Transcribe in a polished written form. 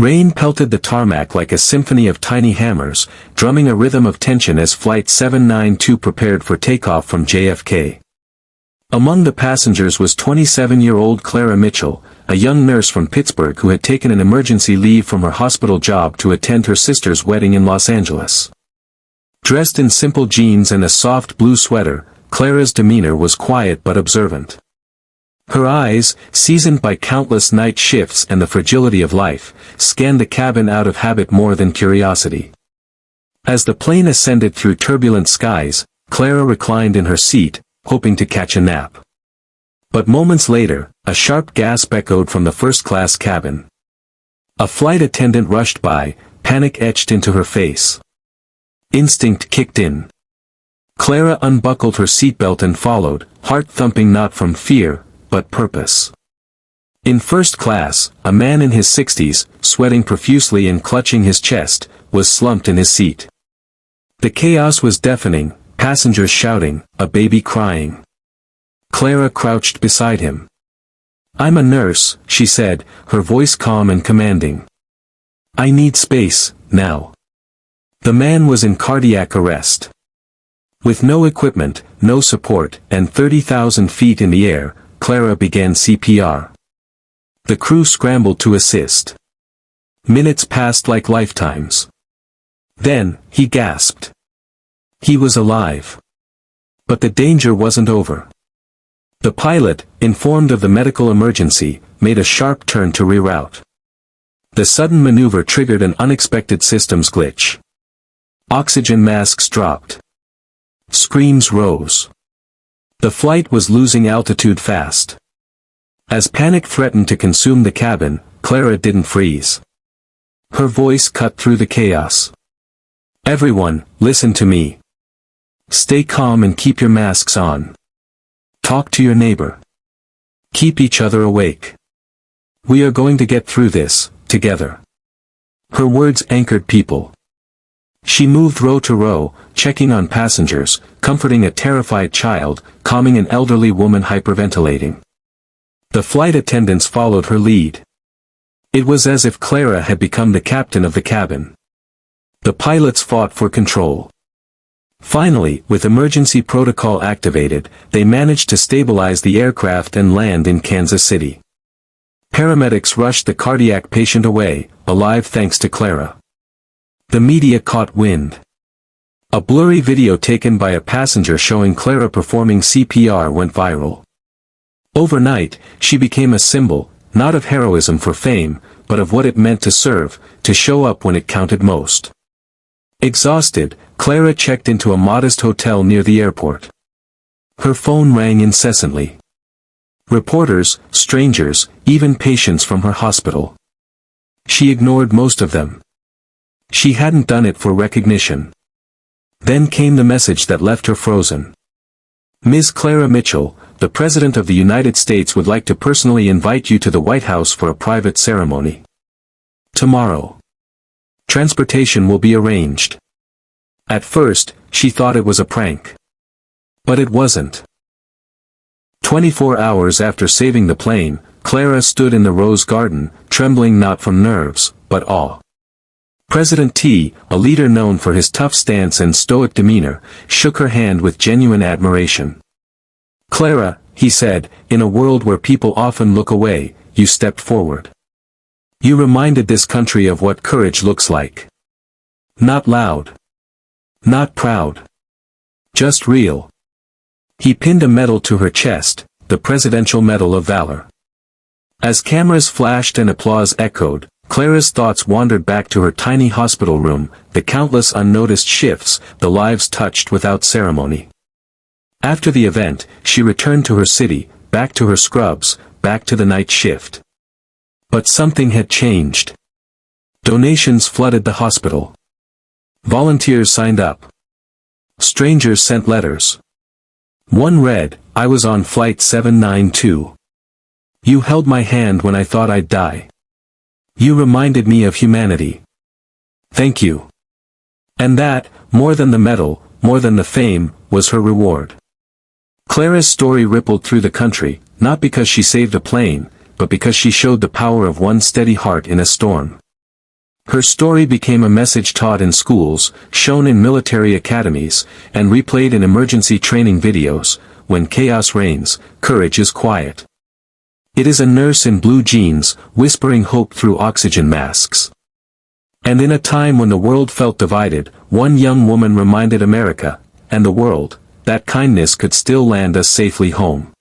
Rain pelted the tarmac like a symphony of tiny hammers, drumming a rhythm of tension as Flight 792 prepared for takeoff from JFK. Among the passengers was 27-year-old Clara Mitchell, a young nurse from Pittsburgh who had taken an emergency leave from her hospital job to attend her sister's wedding in Los Angeles. Dressed in simple jeans and a soft blue sweater, Clara's demeanor was quiet but observant. Her eyes, seasoned by countless night shifts and the fragility of life, scanned the cabin out of habit more than curiosity. As the plane ascended through turbulent skies, Clara reclined in her seat, hoping to catch a nap. But moments later, a sharp gasp echoed from the first-class cabin. A flight attendant rushed by, panic etched into her face. Instinct kicked in. Clara unbuckled her seatbelt and followed, heart thumping not from fear, but purpose. In first class, a man in his 60s, sweating profusely and clutching his chest, was slumped in his seat. The chaos was deafening, passengers shouting, a baby crying. Clara crouched beside him. "I'm a nurse," she said, her voice calm and commanding. "I need space, now." The man was in cardiac arrest. With no equipment, no support, and 30,000 feet in the air, Clara began CPR. The crew scrambled to assist. Minutes passed like lifetimes. Then, he gasped. He was alive. But the danger wasn't over. The pilot, informed of the medical emergency, made a sharp turn to reroute. The sudden maneuver triggered an unexpected systems glitch. Oxygen masks dropped. Screams rose. The flight was losing altitude fast. As panic threatened to consume the cabin, Clara didn't freeze. Her voice cut through the chaos. "Everyone, listen to me. Stay calm and keep your masks on. Talk to your neighbor. Keep each other awake. We are going to get through this, together." Her words anchored people. She moved row to row, checking on passengers, comforting a terrified child, calming an elderly woman hyperventilating. The flight attendants followed her lead. It was as if Clara had become the captain of the cabin. The pilots fought for control. Finally, with emergency protocol activated, they managed to stabilize the aircraft and land in Kansas City. Paramedics rushed the cardiac patient away, alive thanks to Clara. The media caught wind. A blurry video taken by a passenger showing Clara performing CPR went viral. Overnight, she became a symbol, not of heroism for fame, but of what it meant to serve, to show up when it counted most. Exhausted, Clara checked into a modest hotel near the airport. Her phone rang incessantly. Reporters, strangers, even patients from her hospital. She ignored most of them. She hadn't done it for recognition. Then came the message that left her frozen. "Ms. Clara Mitchell, the President of the United States would like to personally invite you to the White House for a private ceremony. Tomorrow. Transportation will be arranged." At first, she thought it was a prank. But it wasn't. 24 hours after saving the plane, Clara stood in the Rose Garden, trembling not from nerves, but awe. President T, a leader known for his tough stance and stoic demeanor, shook her hand with genuine admiration. "Clara," he said, "in a world where people often look away, you stepped forward. You reminded this country of what courage looks like. Not loud. Not proud. Just real." He pinned a medal to her chest, the Presidential Medal of Valor. As cameras flashed and applause echoed, Clara's thoughts wandered back to her tiny hospital room, the countless unnoticed shifts, the lives touched without ceremony. After the event, she returned to her city, back to her scrubs, back to the night shift. But something had changed. Donations flooded the hospital. Volunteers signed up. Strangers sent letters. One read, "I was on Flight 792. You held my hand when I thought I'd die. You reminded me of humanity. Thank you." And that, more than the medal, more than the fame, was her reward. Clara's story rippled through the country, not because she saved a plane, but because she showed the power of one steady heart in a storm. Her story became a message taught in schools, shown in military academies, and replayed in emergency training videos. When chaos reigns, courage is quiet. It is a nurse in blue jeans, whispering hope through oxygen masks. And in a time when the world felt divided, one young woman reminded America, and the world, that kindness could still land us safely home.